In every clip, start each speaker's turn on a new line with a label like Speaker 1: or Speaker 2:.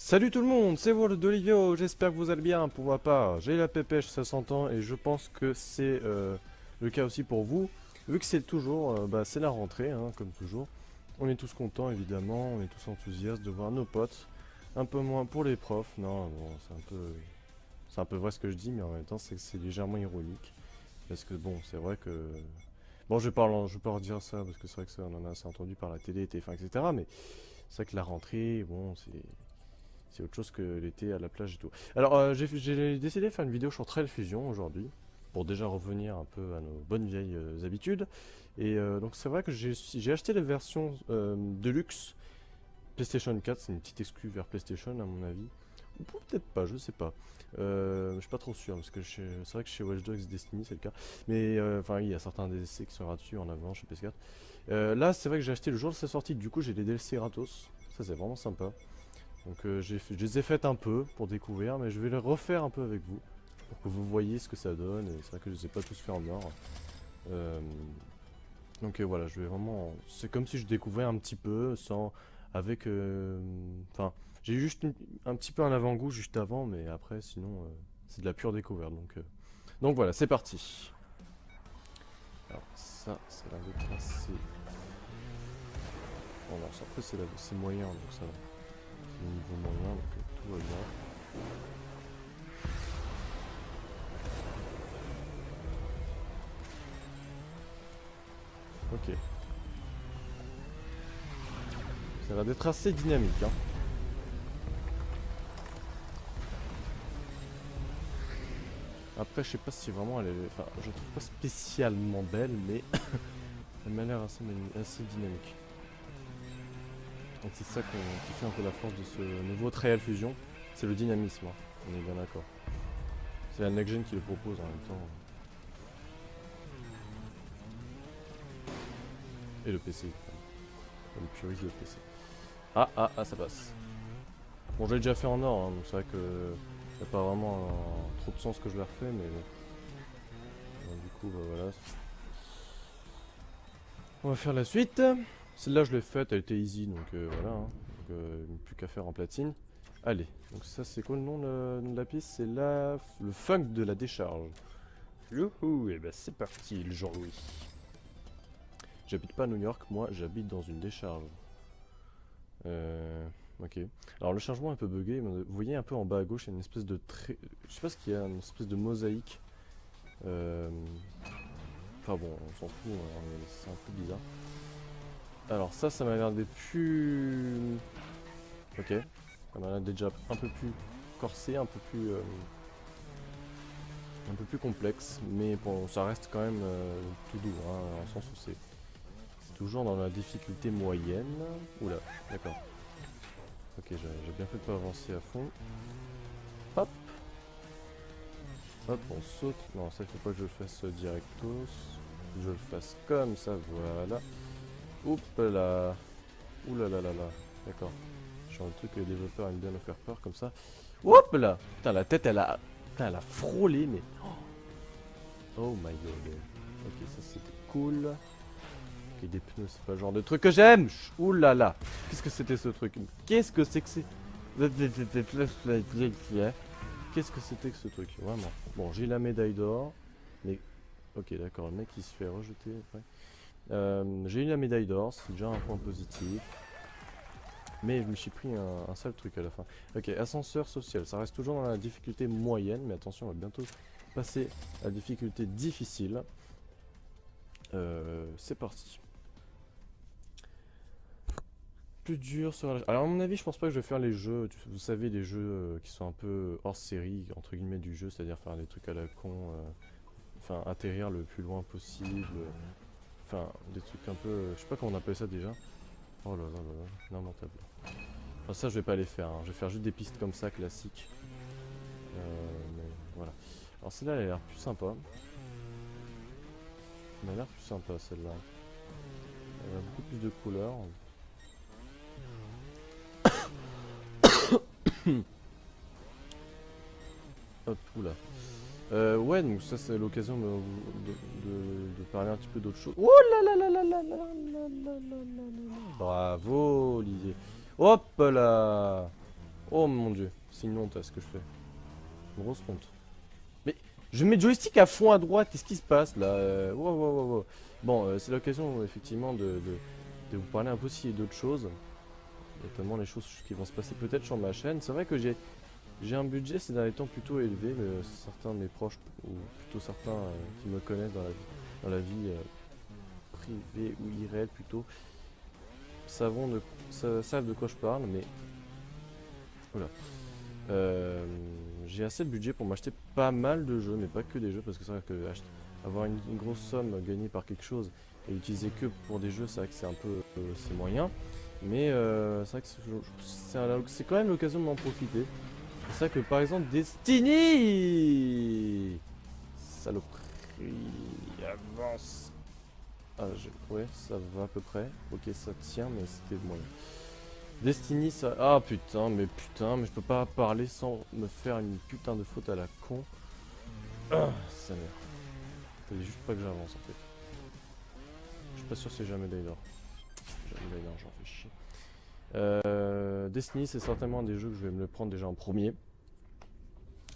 Speaker 1: Salut tout le monde, c'est vous d'Olivio, j'espère que vous allez bien. Pour ma part, j'ai la pépèche, ça s'entend, et je pense que c'est le cas aussi pour vous. Vu que c'est toujours, c'est la rentrée, hein, comme toujours. On est tous contents évidemment, on est tous enthousiastes de voir nos potes. Un peu moins pour les profs, non, bon, c'est un peu vrai ce que je dis, mais en même temps c'est légèrement ironique. Parce que bon, c'est vrai que... Bon, je vais pas redire ça, parce que c'est vrai que ça, on en a assez entendu par la télé, TF1, etc. Mais c'est vrai que la rentrée, bon, c'est autre chose que l'été à la plage et tout. Alors, j'ai décidé de faire une vidéo sur Trail Fusion aujourd'hui, pour déjà revenir un peu à nos bonnes vieilles habitudes. Et donc, c'est vrai que j'ai acheté la version Deluxe PlayStation 4, c'est une petite exclue vers PlayStation à mon avis. Ou peut-être pas, je sais pas. Je suis pas trop sûr, parce que c'est vrai que chez Watch Dogs Destiny c'est le cas. Mais enfin, il y a certains DLC qui sont gratuits en avant chez PS4. Là, c'est vrai que j'ai acheté le jour de sa sortie, du coup j'ai les DLC gratos. Ça, c'est vraiment sympa. Donc je les ai faites un peu pour découvrir, mais je vais les refaire un peu avec vous, pour que vous voyez ce que ça donne, et c'est vrai que je les ai pas tous fait en or. Euh, donc voilà, je vais vraiment... C'est comme si je découvrais un petit peu, sans... avec... Enfin, j'ai eu juste un petit peu un avant-goût juste avant, mais après, sinon, c'est de la pure découverte. Donc voilà, c'est parti. Alors ça a l'air d'être assez... Bon, alors, après, c'est moyen, donc ça va. C'est niveau moyen, donc tout va bien. Ok. Ça a l'air d'être assez dynamique, hein. Après, je sais pas si vraiment elle est... Enfin, je la trouve pas spécialement belle, mais elle m'a l'air assez dynamique. Donc c'est ça qui fait un peu la force de ce nouveau Trial Fusion. C'est le dynamisme, hein. On est bien d'accord. C'est la next-gen qui le propose en même temps. Et le PC. Enfin, le puriste de PC. Ça passe. Bon, j'ai déjà fait en or, hein, donc c'est vrai que... Y a pas vraiment trop de sens que je la refais, mais bon. Donc, du coup, voilà. On va faire la suite. Celle-là, je l'ai faite, elle était easy, donc voilà. Hein. Donc, plus qu'à faire en platine. Allez, donc ça, c'est quoi le nom de la piste? C'est le funk de la décharge. Youhou, et ben c'est parti, le Jean-Louis. J'habite pas à New York, moi, j'habite dans une décharge. Ok. Alors, le chargement est un peu bugué. Vous voyez un peu en bas à gauche, il y a une espèce de je sais pas ce qu'il y a, une espèce de mosaïque. Euh, Enfin bon, on s'en fout, hein, mais c'est un peu bizarre. Alors ça m'a l'air d'être plus... Ok. Ça m'a l'air d'être déjà un peu plus corsé, un peu plus complexe. Mais bon, ça reste quand même tout doux, hein, dans le sens où c'est toujours dans la difficulté moyenne. Oula, d'accord. Ok, j'ai bien fait de pas avancer à fond. Hop, hop, on saute. Non, ça il faut pas que je le fasse directos. Je le fasse comme ça, voilà. Hop là. Ouh là là là là. D'accord. Genre le truc que les développeurs aiment bien nous faire peur comme ça. Hop là. Putain, la tête Putain, elle a frôlé, mais... Oh my god. Ok, ça c'était cool. Ok, des pneus, c'est pas le genre de truc que j'aime. Ouh là là. Qu'est-ce que c'était ce truc? Qu'est-ce que c'est que c'est... Qu'est-ce que c'était que ce truc? Vraiment. Bon, j'ai la médaille d'or. Mais... Ok, d'accord, le mec il se fait rejeter après. J'ai eu la médaille d'or, c'est déjà un point positif. Mais je me suis pris un sale truc à la fin. Ok, ascenseur social, ça reste toujours dans la difficulté moyenne, mais attention, on va bientôt passer à la difficulté difficile. C'est parti. Plus dur sera Alors à mon avis, je pense pas que je vais faire les jeux, vous savez, les jeux qui sont un peu hors série, entre guillemets, du jeu, c'est-à-dire faire des trucs à la con, enfin atterrir le plus loin possible, enfin des trucs un peu, je sais pas comment on appelle ça déjà. Oh là là là là, lamentable. Enfin, ça, je vais pas les faire, hein. Je vais faire juste des pistes comme ça, classiques. Mais voilà. Alors celle-là, elle a l'air plus sympa. Elle a l'air plus sympa, celle-là. Elle a beaucoup plus de couleurs. Hop, oula. Ouais, donc ça, c'est l'occasion de parler un petit peu d'autre chose. Oh là là là là là là là là là là là. Bravo, Olivier. Hop là. Oh mon dieu, c'est une honte à ce que je fais. Grosse honte. Mais je mets le joystick à fond à droite, qu'est-ce qui se passe là? Wow, wow, wow, wow. Bon, c'est l'occasion effectivement de vous parler un peu aussi d'autres choses. Notamment les choses qui vont se passer peut-être sur ma chaîne. C'est vrai que j'ai un budget ces derniers temps plutôt élevé. Certains de mes proches, ou plutôt certains qui me connaissent dans la vie privée ou irréelle plutôt, savent de quoi je parle, mais voilà. J'ai assez de budget pour m'acheter pas mal de jeux, mais pas que des jeux, parce que c'est vrai que avoir une grosse somme gagnée par quelque chose et utiliser que pour des jeux, c'est vrai que c'est un peu c'est moyen. Mais c'est vrai que c'est quand même l'occasion de m'en profiter. C'est ça que par exemple Destiny, saloperie, avance. Ah, ouais, ça va à peu près. Ok, ça tient, mais c'était moyen. Destiny, ça. Ah putain, mais je peux pas parler sans me faire une putain de faute à la con. Ah, ça merde. Fallait juste pas que j'avance en fait. Je suis pas sûr si c'est jamais Daylor. Jamais Daylor, j'en fais chier. Destiny, c'est certainement un des jeux que je vais me le prendre déjà en premier.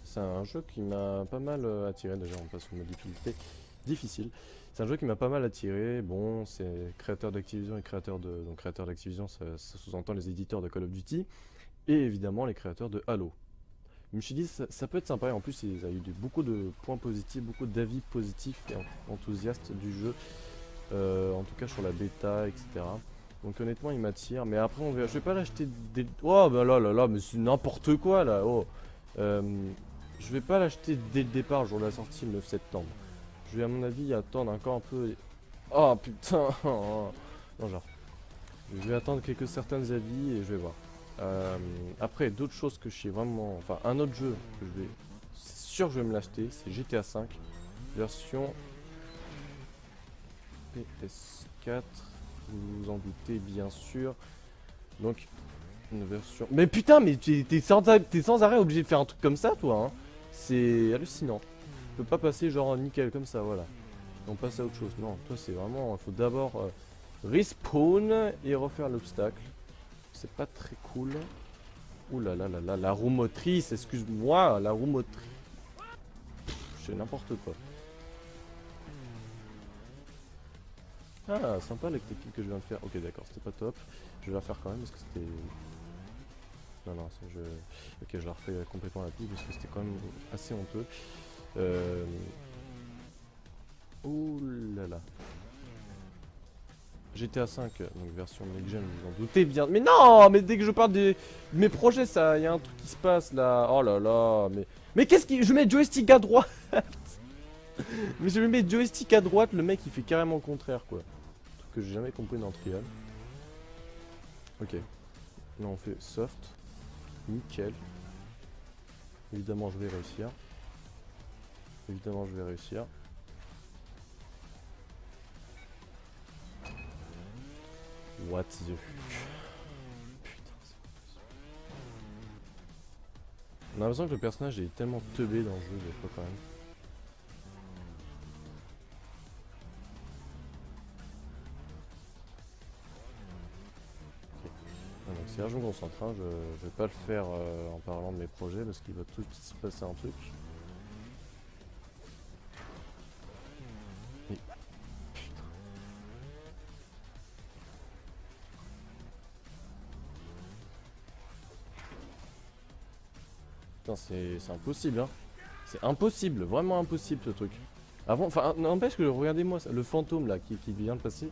Speaker 1: C'est un jeu qui m'a pas mal attiré. Déjà, on passe au mode difficulté difficile. C'est un jeu qui m'a pas mal attiré. Bon, c'est créateur d'Activision et créateur de. Donc, créateur d'Activision, ça sous-entend les éditeurs de Call of Duty. Et évidemment, les créateurs de Halo. Je me suis dit, ça peut être sympa. Et en plus, il y a eu beaucoup de points positifs, beaucoup d'avis positifs et enthousiastes du jeu. En tout cas, sur la bêta, etc. Donc honnêtement il m'attire, mais après on verra. Je vais pas l'acheter dès... Oh bah là, mais c'est n'importe quoi là. Oh. Je vais pas l'acheter dès le départ, jour de la sortie, le 9 septembre. Je vais à mon avis attendre encore un peu. Oh putain. Non genre. Je vais attendre quelques certains avis et je vais voir. Après d'autres choses que je sais vraiment... Enfin un autre jeu que je vais... C'est sûr que je vais me l'acheter, c'est GTA V. Version PS4. Vous vous en doutez bien sûr. Donc, une version... Mais putain, mais t'es sans arrêt obligé de faire un truc comme ça, toi, hein. C'est hallucinant. Tu peux pas passer genre nickel comme ça, voilà. On passe à autre chose. Non, toi, c'est vraiment... Il faut d'abord respawn et refaire l'obstacle. C'est pas très cool. Ouh là là là là, la roue motrice, excuse-moi, la roue motrice. C'est n'importe quoi. Ah, sympa la technique que je viens de faire. Ok, d'accord, c'était pas top. Je vais la faire quand même parce que c'était... Non, non, ok, je la refais complètement à la pile parce que c'était quand même assez honteux. Ouh là là. GTA 5, donc version next-gen, vous en doutez bien. Mais non, mais dès que je parle de mes projets, ça, il y a un truc qui se passe là. Oh là là, mais qu'est-ce qui... Je mets joystick à droite. Mais je mets joystick à droite, le mec il fait carrément le contraire quoi. Truc que j'ai jamais compris dans Trial. Ok. Là on fait soft. Nickel. Évidemment je vais réussir. Évidemment je vais réussir. What the fuck. Putain, c'est pas possible. On a l'impression que le personnage est tellement teubé dans le jeu des fois quand même. Donc c'est là je me concentre, hein. Je vais pas le faire en parlant de mes projets parce qu'il va tout de suite se passer un truc. Et... Putain. Putain c'est impossible hein. C'est impossible, vraiment impossible ce truc. Avant, enfin n'empêche que regardez-moi le fantôme là qui vient de passer,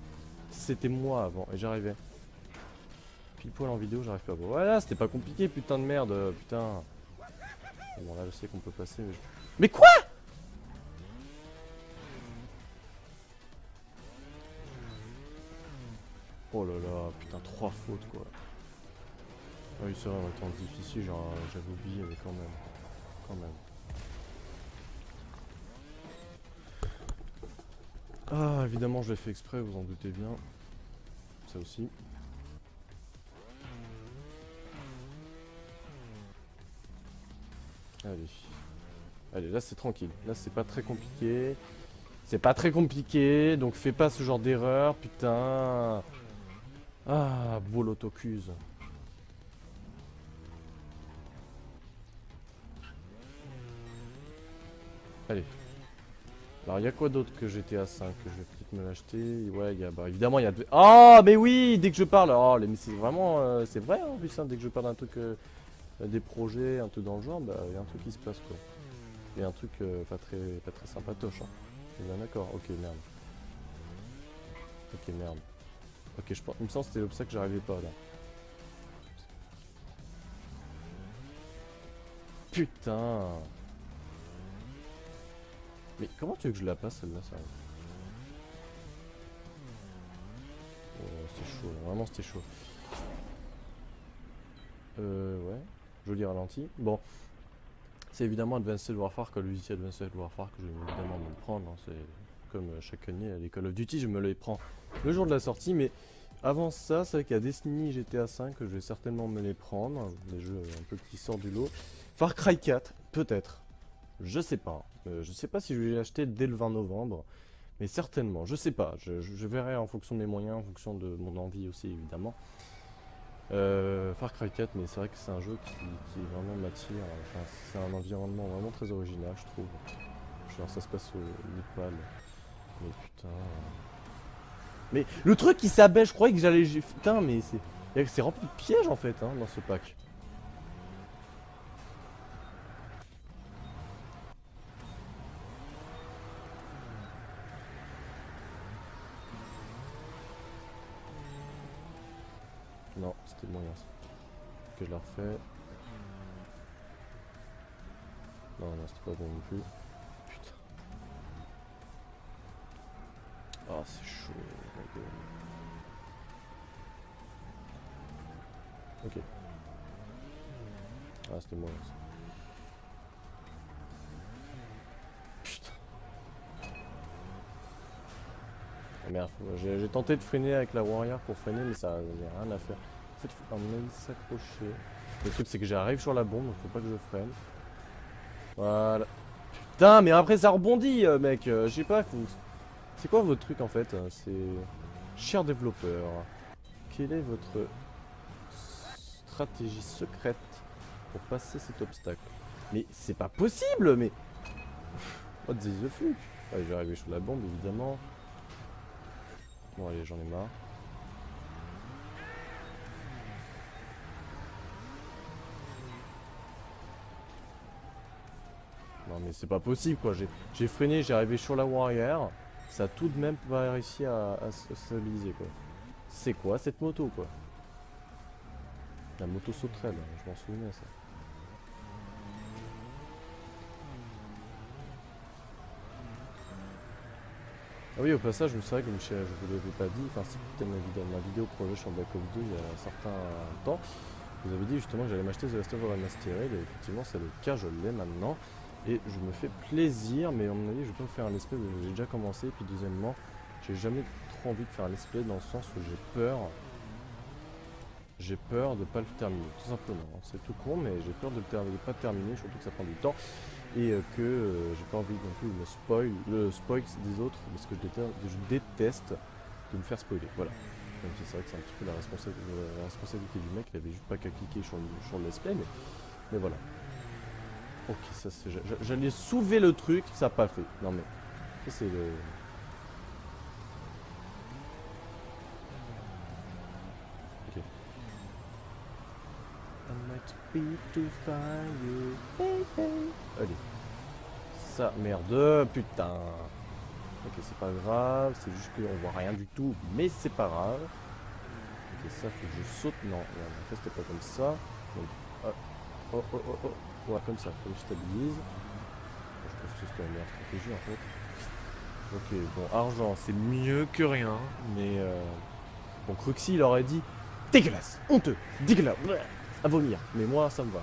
Speaker 1: c'était moi avant et j'arrivais. Pile poil en vidéo, j'arrive pas à voir. Voilà, c'était pas compliqué, putain de merde, putain. Bon, là, je sais qu'on peut passer, mais... Mais quoi? Oh là là, putain, 3 fautes, quoi. Ah oui, c'est vrai, en étant difficile, j'avais oublié, mais quand même. Quand même. Ah, évidemment, je l'ai fait exprès, vous en doutez bien. Ça aussi. Allez. Allez, là c'est tranquille. Là c'est pas très compliqué. C'est pas très compliqué, donc fais pas ce genre d'erreur, putain. Ah, Bolotocuse. Allez. Alors, il y a quoi d'autre que GTA 5 que je vais peut-être me l'acheter? Ouais, il y a, bah, évidemment, il y a... Ah, mais oui, dès que je parle... Oh, mais c'est vraiment... c'est vrai, en plus, hein, dès que je parle d'un truc... des projets, un truc dans le genre, bah, il y a un truc qui se passe, quoi. Il y a un truc pas très sympatoche, hein. On est bien d'accord. Ok, merde. Ok, merde. Ok, je pense... Il me semble que c'était l'obstacle que j'arrivais pas, là. Putain. Mais comment tu veux que je la passe, celle-là, ça? Oh, c'était chaud, là. Vraiment, c'était chaud. Ouais. Joli ralenti. Bon. C'est évidemment Advanced Warfare, Call of Duty Advanced Warfare que je vais évidemment me prendre, hein. C'est comme chaque année à les Call of Duty, je me les prends le jour de la sortie. Mais avant ça, c'est vrai qu'il y a Destiny GTA 5 que je vais certainement me les prendre. Des jeux un peu qui sortent du lot. Far Cry 4, peut-être. Je sais pas. Je sais pas si je vais l'acheter dès le 20 novembre. Mais certainement, je sais pas. Je verrai en fonction de mes moyens, en fonction de mon envie aussi évidemment. Far Cry 4, mais c'est vrai que c'est un jeu qui vraiment m'attire. Enfin, c'est un environnement vraiment très original, je trouve. Genre, ça se passe au Népal. Mais putain. Mais le truc qui s'abaisse, je croyais que j'allais. Putain, mais c'est rempli de pièges en fait, hein, dans ce pack. Non, c'était moyen ça. Que je la refais. Non, non, c'était pas bon non plus. Putain. Ah, c'est chaud, ma gueule. Ok. Ah, c'était moyen ça. Putain. Ah, merde, j'ai tenté de freiner avec la Warrior pour freiner, mais ça n'a rien à faire. En fait, faut à mon avis s'accrocher. Le truc, c'est que j'arrive sur la bombe, donc faut pas que je freine. Voilà. Putain, mais après ça rebondit, mec. Je sais pas, c'est quoi votre truc en fait? C'est. Cher développeur, quelle est votre stratégie secrète pour passer cet obstacle? Mais c'est pas possible, mais. What the fuck? Ouais, je vais arriver sur la bombe, évidemment. Bon, allez, j'en ai marre. Non, mais c'est pas possible, quoi. J'ai freiné, j'ai arrivé sur la Warrior. Ça a tout de même pas réussi à se stabiliser, quoi. C'est quoi cette moto, quoi? La moto sauterelle, je m'en souvenais, ça. Ah oui, au passage, c'est vrai que je vous l'avais pas dit, enfin si peut-être ma vidéo projet sur Black Ops 2 il y a un certain temps, je vous avais dit justement que j'allais m'acheter The Last of Us Remastered, et effectivement c'est le cas, je l'ai maintenant, et je me fais plaisir, mais à mon avis je vais pas vous faire un let's play, j'ai déjà commencé, et puis deuxièmement, j'ai jamais trop envie de faire un let's play dans le sens où j'ai peur de pas le terminer, tout simplement, c'est tout con, mais j'ai peur de pas le terminer, surtout que ça prend du temps. Et que j'ai pas envie non plus de me le spoil des autres parce que je déteste de me faire spoiler. Voilà. Même si c'est vrai que c'est un petit peu la responsabilité du mec, il avait juste pas qu'à cliquer sur le let's play, mais voilà. Ok, ça c'est. J'allais soulever le truc, ça n'a pas fait. Non mais. Ça c'est le. Ok. I might be to find you, baby. Allez. Ça, merde, putain. Ok, c'est pas grave, c'est juste qu'on voit rien du tout, mais c'est pas grave. Ok, ça, faut que je saute. Non, en fait, c'était pas comme ça. Donc, oh, oh, oh, oh. Ouais, comme ça, faut que je stabilise. Je pense que c'était la meilleure stratégie en fait. Ok, bon, argent, c'est mieux que rien, mais bon, Cruxy, il aurait dit dégueulasse, honteux, dégueulasse, à vomir. Mais moi, ça me va.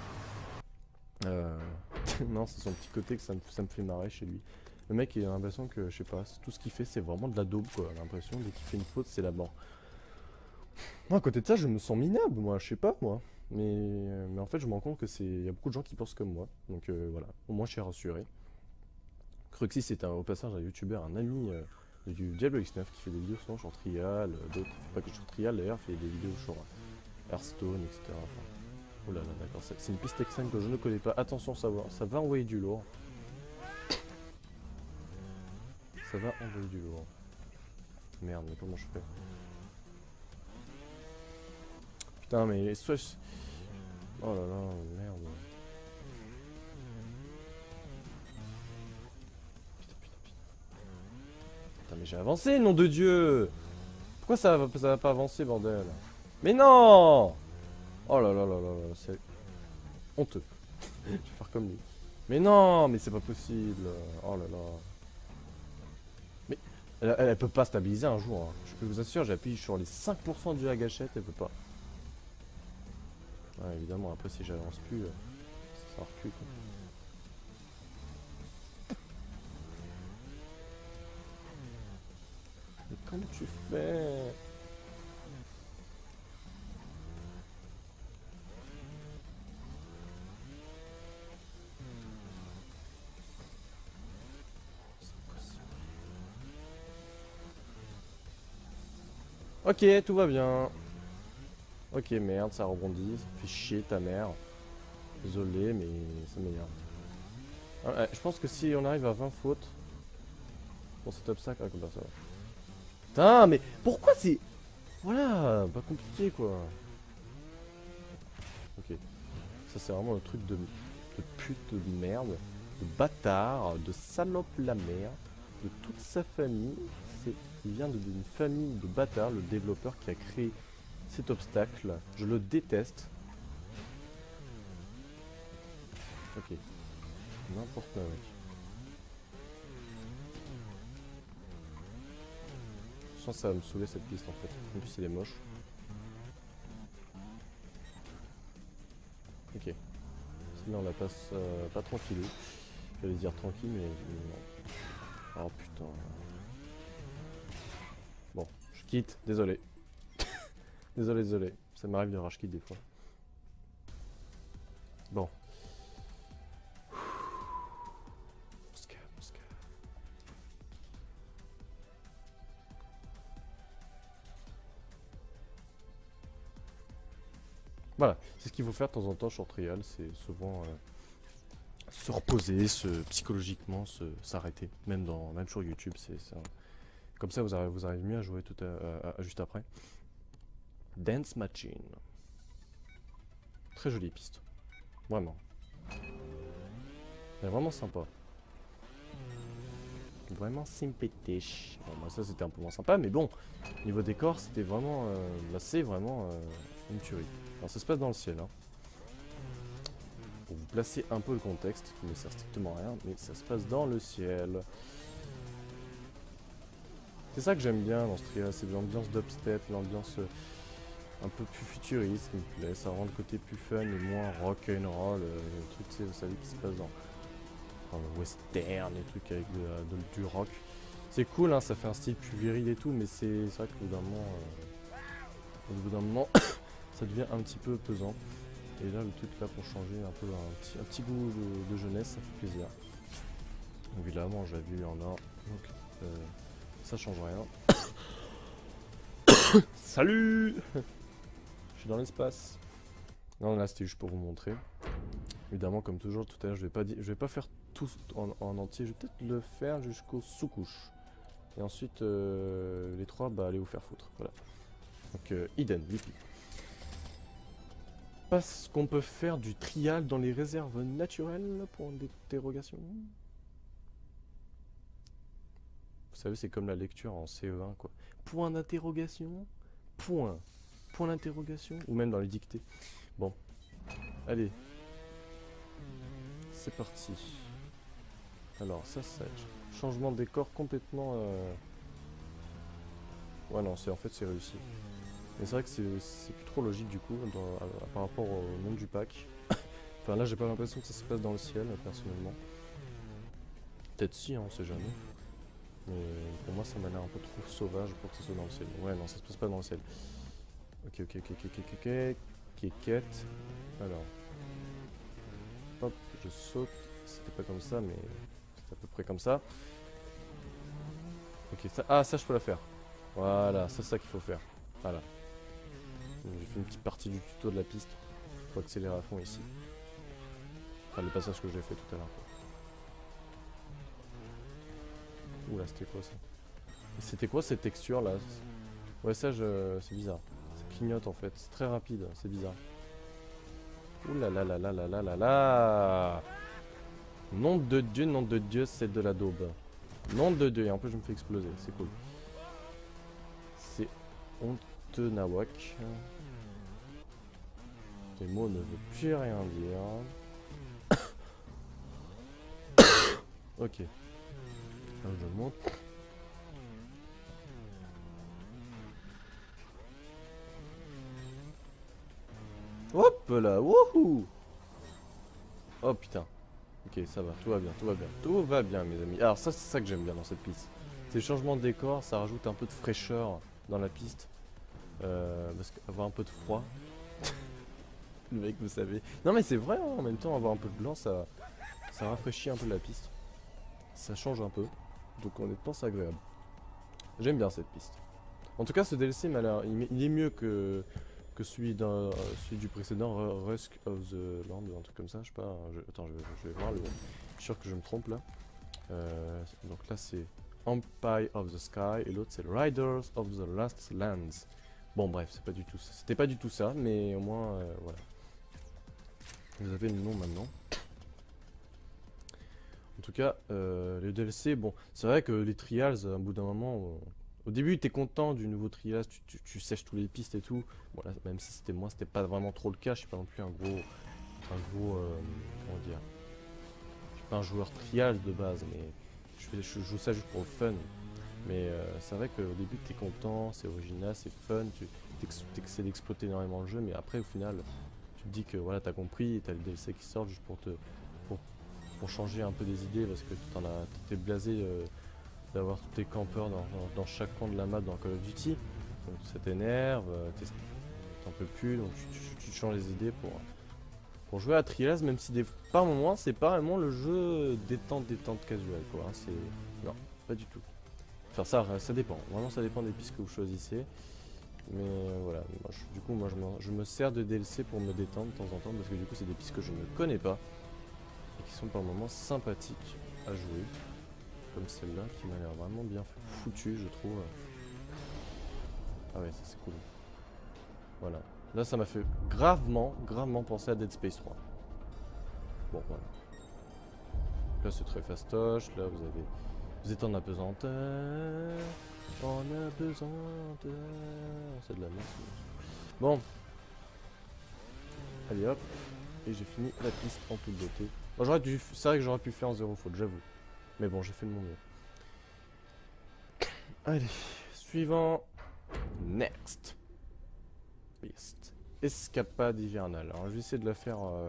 Speaker 1: Non, c'est son petit côté que ça me fait marrer chez lui. Le mec, il a l'impression que, je sais pas, tout ce qu'il fait, c'est vraiment de la daube, quoi. Il a l'impression, dès qu'il fait une faute, c'est la mort. Moi, à côté de ça, je me sens minable, moi, je sais pas, moi. Mais en fait, je me rends compte que y a beaucoup de gens qui pensent comme moi. Donc voilà, au moins, je suis rassuré. Cruxy, c'est au passage un youtubeur, un ami du Diablo X9 qui fait des vidéos souvent sur Trial, d'autres, pas que sur Trial d'ailleurs, fait des vidéos sur Hearthstone, etc. Enfin, oh là là, d'accord, c'est une piste extrême que je ne connais pas. Attention, ça va envoyer du lourd. ça va envoyer du lourd. Merde, mais comment je fais? Putain, mais soit... Oh là là, merde. Putain, putain, putain. Putain, mais j'ai avancé, nom de Dieu! Pourquoi ça va pas avancer, bordel? Mais non! Oh là là là là là, c'est honteux. Je vais faire comme lui. Mais non, mais c'est pas possible. Oh là là. Mais elle peut pas stabiliser un jour. Hein. Je peux vous assurer, j'appuie sur les 5% de la gâchette, elle peut pas. Ouais, évidemment, après si j'avance plus, ça recule quoi. Mais comment tu fais? Ok, tout va bien. Ok, merde, ça rebondit. Ça fait chier ta mère. Désolé, mais ça m'énerve. Ah, ouais, je pense que si on arrive à 20 fautes pour cet obstacle, comme ça va. Putain, mais pourquoi c'est... Voilà, pas compliqué quoi. Ok, ça c'est vraiment le truc de pute de merde, de bâtard, de salope la mère, de toute sa famille. Il vient d'une famille de bâtards, le développeur qui a créé cet obstacle. Je le déteste. Ok, n'importe quoi mec. Je sens que ça va me saouler cette piste en fait. En plus elle est moche. Ok. Sinon on la passe pas tranquille. J'allais dire tranquille mais non. Oh putain. Bon, je quitte, désolé. Désolé, désolé. Ça m'arrive de rage quitte des fois. Bon. Oscar, Oscar. Voilà, c'est ce qu'il faut faire de temps en temps sur Trial, c'est souvent se reposer, psychologiquement s'arrêter, même sur YouTube, comme ça vous arrivez mieux à jouer juste après. Dance Machine, très jolie piste, vraiment, elle est vraiment sympa, vraiment sympathique. Bon, bah, ça c'était un peu moins sympa, mais bon, niveau décor c'était vraiment, là c'est vraiment une tuerie. Alors ça se passe dans le ciel, hein. Pour vous placer un peu le contexte, qui ne sert strictement à rien, mais ça se passe dans le ciel. C'est ça que j'aime bien dans ce trio, c'est l'ambiance dubstep, l'ambiance un peu plus futuriste qui me plaît, ça rend le côté plus fun et moins rock'n'roll, les trucs, vous savez, qui se passe dans le western, les trucs avec du rock. C'est cool, hein, ça fait un style plus viril et tout, mais c'est vrai qu'au bout d'un moment, ça devient un petit peu pesant. Et là, le truc là pour changer un peu un petit goût de jeunesse, ça fait plaisir. Évidemment, j'ai vu, il y en a, donc ça change rien. Salut. Je suis dans l'espace. Non, là c'était juste pour vous montrer. Évidemment, comme toujours, tout à l'heure, je vais pas faire tout en entier. Je vais peut-être le faire jusqu'aux sous-couches. Et ensuite, les trois, bah allez vous faire foutre. Voilà. Donc, Eden, Lippy. Parce qu'on peut faire du trial dans les réserves naturelles, pour une interrogation. Vous savez, c'est comme la lecture en CE1, quoi. Point d'interrogation, point. Point d'interrogation, ou même dans les dictées. Bon, allez. C'est parti. Alors, ça, changement de décor complètement... Ouais, non, en fait, c'est réussi. Mais c'est vrai que c'est plus trop logique, du coup, par rapport au nom du pack. Enfin, là, j'ai pas l'impression que ça se passe dans le ciel, personnellement. Peut-être si, hein, on sait jamais. Mais pour moi, ça m'a l'air un peu trop sauvage pour que ça soit dans le ciel. Ouais, non, ça se passe pas dans le ciel. Ok. Quéquette. Alors. Hop, je saute. C'était pas comme ça, mais c'est à peu près comme ça. Ok, ça. Ah, ça, je peux la faire. Voilà, c'est ça qu'il faut faire. Voilà. J'ai fait une petite partie du tuto de la piste. Faut accélérer à fond ici. Enfin, le passage que j'ai fait tout à l'heure. Oula, c'était quoi ça? C'était quoi cette texture là? Ouais, ça, c'est bizarre. Ça clignote en fait. C'est très rapide, c'est bizarre. Ouh là là là là là là là là! Nom de Dieu, c'est de la daube. Nom de Dieu, et en plus je me fais exploser, c'est cool. C'est honteux nawak. Les mots ne veulent plus rien dire. Ok. Là je monte. Hop là, wouhou! Oh putain. Ok, ça va, tout va bien, tout va bien. Tout va bien, mes amis. Alors ça, c'est ça que j'aime bien dans cette piste. C'est le changement de décor, ça rajoute un peu de fraîcheur dans la piste. Parce qu'avoir un peu de froid. Le mec, vous savez. Non mais c'est vrai, hein, en même temps, avoir un peu de blanc, ça rafraîchit un peu la piste. Ça change un peu. Donc honnêtement, c'est agréable. J'aime bien cette piste. En tout cas, ce DLC m'a l'air, il est mieux que celui, celui du précédent, Rusk of the Land, ou un truc comme ça, je sais pas. Attends, je vais voir, je suis sûr que je me trompe là. Donc là, c'est Empire of the Sky, et l'autre, c'est Riders of the Last Lands. Bon, bref, c'est pas du tout ça. C'était pas du tout ça, mais au moins, voilà. Vous avez le nom maintenant. En tout cas, les DLC, bon, c'est vrai que les trials, à un bout d'un moment, au début, t'es content du nouveau trials, tu sèches tous les pistes et tout. Bon, là, même si c'était moi, c'était pas vraiment trop le cas. Je suis pas non plus un gros, comment dire, je suis pas un joueur trials de base, mais je joue ça juste pour le fun. Mais c'est vrai qu'au début, t'es content, c'est original, c'est fun, tu essaies d'exploiter énormément le jeu, mais après, au final, tu te dis que voilà, t'as compris, et t'as le DLC qui sort juste pour changer un peu des idées, parce que t'es blasé d'avoir tous tes campeurs dans chaque coin de la map dans Call of Duty. Donc ça t'énerve, t'en peux plus, donc tu changes les idées pour jouer à Trials, même si par moments c'est pas vraiment le jeu détente casual quoi. Hein, non, pas du tout. Enfin ça dépend, vraiment ça dépend des pistes que vous choisissez. Mais voilà, du coup je me sers de DLC pour me détendre de temps en temps, parce que du coup c'est des pistes que je ne connais pas et qui sont par moments sympathiques à jouer. Comme celle-là qui m'a l'air vraiment bien foutue, je trouve. Ah ouais, ça c'est cool. Voilà. Là ça m'a fait gravement penser à Dead Space 3. Bon voilà. Là c'est très fastoche, là vous êtes en apesanteur. En apesanteur. C'est de la merde. Bon. Allez hop. Et j'ai fini la piste en toute beauté. Bon, c'est vrai que j'aurais pu faire en zéro faute, j'avoue. Mais bon, j'ai fait de mon mieux. Allez, suivant. Next. Piste. Escapade hivernale. Alors, je vais essayer de la faire en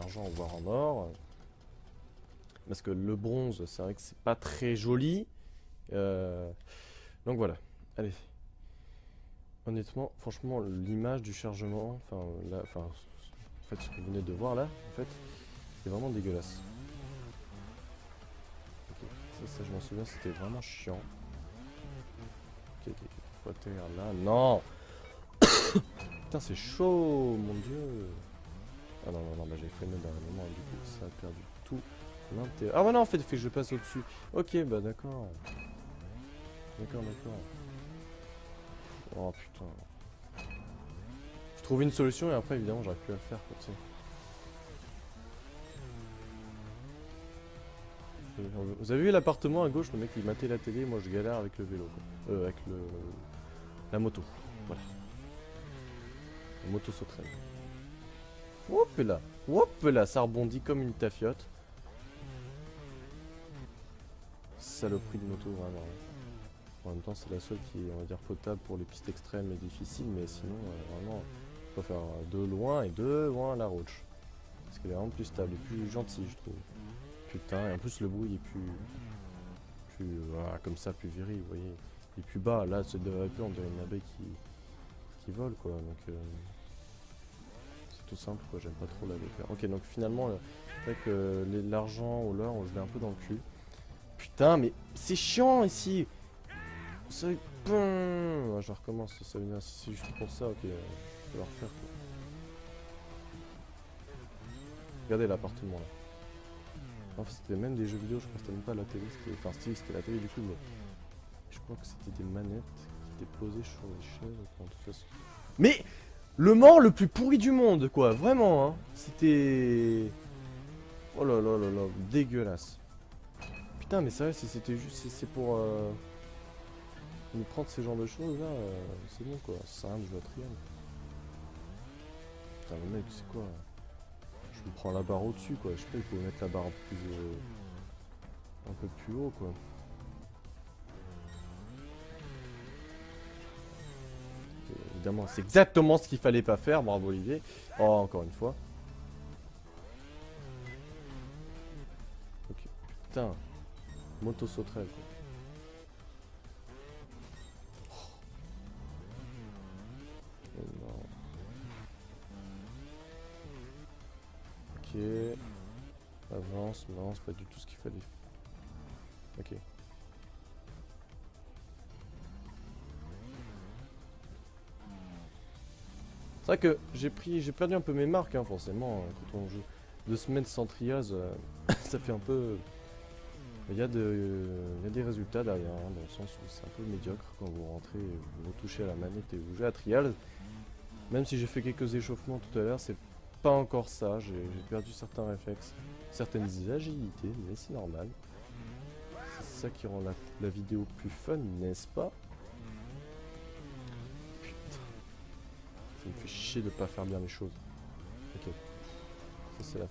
Speaker 1: argent, voire en or. Parce que le bronze, c'est vrai que c'est pas très joli. Donc voilà. Allez. Honnêtement, franchement, l'image du chargement, en fait, ce que vous venez de voir là, en fait, c'est vraiment dégueulasse. Okay. Ça, je m'en souviens, c'était vraiment chiant. Ok, faut atterrir là. Non. Putain, c'est chaud, mon dieu. Ah non, bah j'ai freiné dans un moment, du coup, ça a perdu tout l'intérêt. Ah ouais, non, en fait, il faut que je passe au-dessus. Ok, bah d'accord. D'accord. Oh putain. Je trouvais une solution et après, évidemment, j'aurais pu la faire, quoi, tu sais. Vous avez vu l'appartement à gauche, le mec il matait la télé, moi je galère avec le vélo, quoi. Avec la moto. Voilà. La moto sauterelle. Hop là, ça rebondit comme une tafiote. Saloperie de moto, vraiment. En même temps, c'est la seule qui est, on va dire, potable pour les pistes extrêmes et difficiles, mais sinon, vraiment, faut faire de loin la roach. Parce qu'elle est vraiment plus stable et plus gentille, je trouve. Putain, et en plus le bruit est plus voilà, comme ça, plus viril, vous voyez. Il est plus bas, là, c'est de on dirait une abeille qui vole, quoi. Donc, c'est tout simple, quoi, j'aime pas trop la faire. Ok, donc finalement, c'est vrai que l'argent ou l'or, on je l'ai un peu dans le cul. Putain, mais c'est chiant ici. C'est... je recommence, ça veut dire si c'est juste pour ça, ok, je vais le refaire, quoi. Regardez l'appartement là. Enfin, c'était même des jeux vidéo, je crois que c'était même pas la télé, enfin si, c'était la télé du coup, mais je crois que c'était des manettes qui étaient posées sur les chaises, enfin, de toute façon. Mais le Mans le plus pourri du monde, quoi, vraiment, hein. C'était... Oh là là là là, dégueulasse. Putain, mais sérieux, si c'était juste, si c'est pour nous prendre ces genres de choses là, c'est bon quoi, ça sert à rien de jouer à Trial. Putain, le mec, c'est quoi? Je me prends la barre au-dessus quoi, je sais pas, il faut mettre la barre un peu plus haut quoi. Évidemment, c'est exactement ce qu'il fallait pas faire, bravo Olivier. Oh, encore une fois. Ok, putain. Moto sauterelle quoi. Oh, non. Ok. Avance, non, c'est pas du tout ce qu'il fallait. Ok. C'est vrai que j'ai perdu un peu mes marques, hein, forcément, quand on joue 2 semaines sans triaz, ça fait un peu... Il y a des résultats derrière, hein, dans le sens où c'est un peu médiocre quand vous rentrez, vous touchez à la manette et vous jouez à trial. Même si j'ai fait quelques échauffements tout à l'heure, c'est pas encore ça, j'ai perdu certains réflexes, certaines agilités, mais c'est normal. C'est ça qui rend la vidéo plus fun, n'est-ce pas? Putain, ça me fait chier de pas faire bien les choses. Ok. Ça c'est le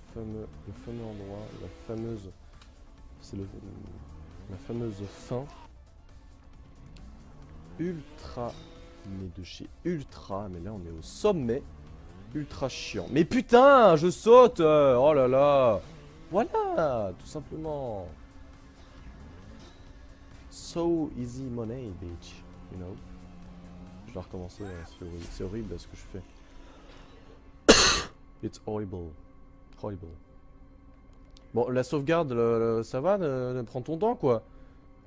Speaker 1: fameux endroit, la fameuse... C'est la fameuse fin. Ultra, mais de chez Ultra, mais là on est au sommet. Ultra chiant. Mais putain, je saute. Oh là là. Voilà, tout simplement. So easy money, bitch. You know. Je dois recommencer, c'est horrible ce que je fais. It's horrible. Horrible. Bon, la sauvegarde, ça va, prends ton temps quoi.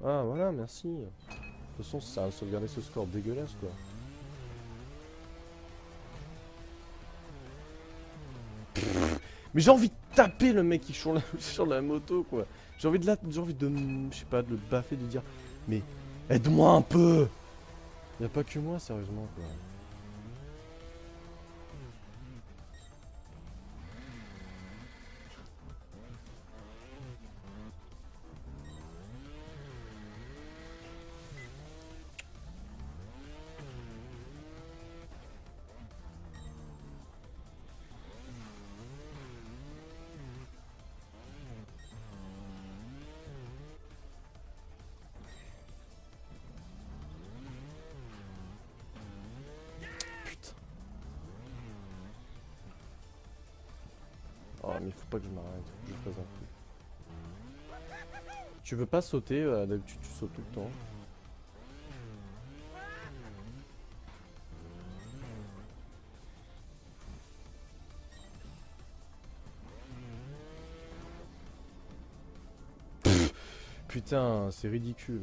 Speaker 1: Ah voilà, merci. De toute façon, ça a sauvegardé ce score dégueulasse quoi. Mais j'ai envie de taper le mec qui sur la moto quoi. J'ai envie de je sais pas, de le baffer, de dire mais aide-moi un peu. Y a pas que moi sérieusement quoi. Putain. Oh mais faut pas que je m'arrête, faut que je fasse un coup. Tu veux pas sauter, d'habitude tu sautes tout le temps. Putain, c'est ridicule.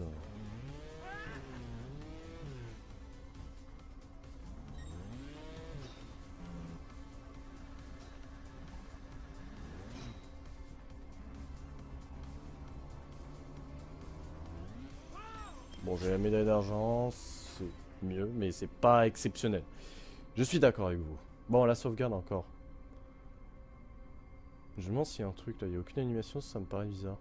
Speaker 1: Bon, j'ai la médaille d'argent, c'est mieux, mais c'est pas exceptionnel. Je suis d'accord avec vous. Bon, la sauvegarde encore. Je me demande s'il y a un truc là, il n'y a aucune animation, ça me paraît bizarre.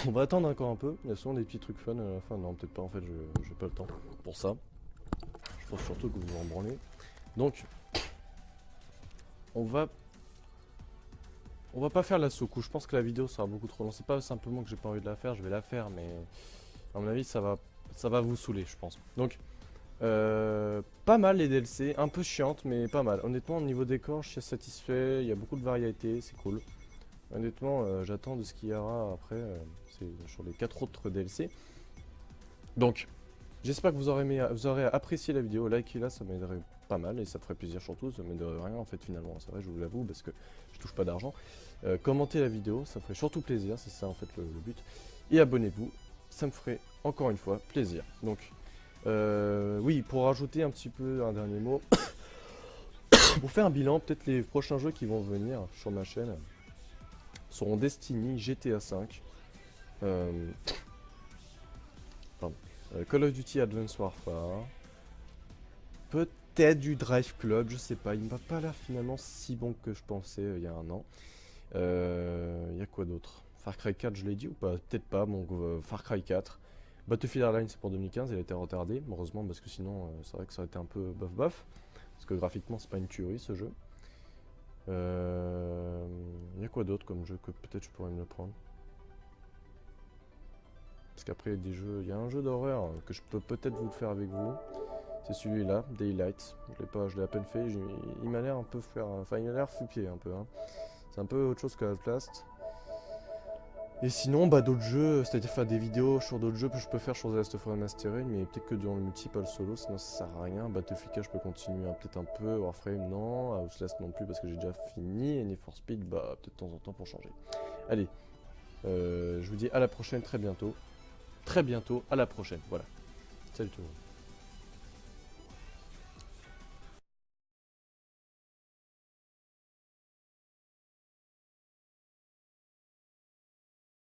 Speaker 1: On va attendre encore un peu, il y a souvent des petits trucs fun à la fin. Non, peut-être pas, en fait, j'ai pas le temps pour ça. Je pense surtout que vous vous en branlez. Donc, on va pas faire la soucoupe. Je pense que la vidéo sera beaucoup trop longue. C'est pas simplement que j'ai pas envie de la faire, je vais la faire, mais à mon avis, ça va vous saouler, je pense. Donc, pas mal les DLC, un peu chiantes, mais pas mal. Honnêtement, au niveau décor, je suis satisfait. Il y a beaucoup de variétés, c'est cool. Honnêtement, j'attends de ce qu'il y aura après. C'est sur les 4 autres DLC. Donc, j'espère que vous aurez apprécié la vidéo. Likez-la, ça m'aiderait pas mal et ça ferait plaisir surtout. Ça m'aiderait rien en fait finalement. C'est vrai, je vous l'avoue parce que je touche pas d'argent. Commentez la vidéo, ça ferait surtout plaisir. C'est ça en fait le but. Et abonnez-vous, ça me ferait encore une fois plaisir. Donc, oui, pour rajouter un petit peu un dernier mot, pour faire un bilan, peut-être les prochains jeux qui vont venir sur ma chaîne. seront Destiny, GTA V, euh, pardon, Call of Duty Advanced Warfare, peut-être du Drive Club, je sais pas, il ne m'a pas l'air finalement si bon que je pensais il y a un an. Il y a quoi d'autre? Far Cry 4, je l'ai dit ou pas? Peut-être pas, bon, Far Cry 4. Battlefield Hardline, c'est pour 2015, il a été retardé, heureusement, parce que sinon, c'est vrai que ça aurait été un peu bof. Parce que graphiquement, c'est pas une tuerie ce jeu. Il y a quoi d'autre comme jeu que peut-être je pourrais me le prendre? Parce qu'après, il y a des jeux. Il y a un jeu d'horreur que je peux peut-être vous le faire avec vous. C'est celui-là, Daylight. Je l'ai à peine fait. Il m'a l'air un peu faire. Enfin, il a l'air fupier un peu. Hein. C'est un peu autre chose que Outlast. Et sinon, bah d'autres jeux, c'est-à-dire faire des vidéos sur d'autres jeux que je peux faire sur The Last of Us Remastered, mais peut-être que dans le multi, pas le solo, sinon ça sert à rien. Battlefield 4, je peux continuer peut-être un peu. Warframe, non. Outlast non plus parce que j'ai déjà fini. Et Need for Speed, bah peut-être de temps en temps pour changer. Allez, je vous dis à la prochaine, très bientôt. Très bientôt, à la prochaine. Voilà. Salut tout le monde.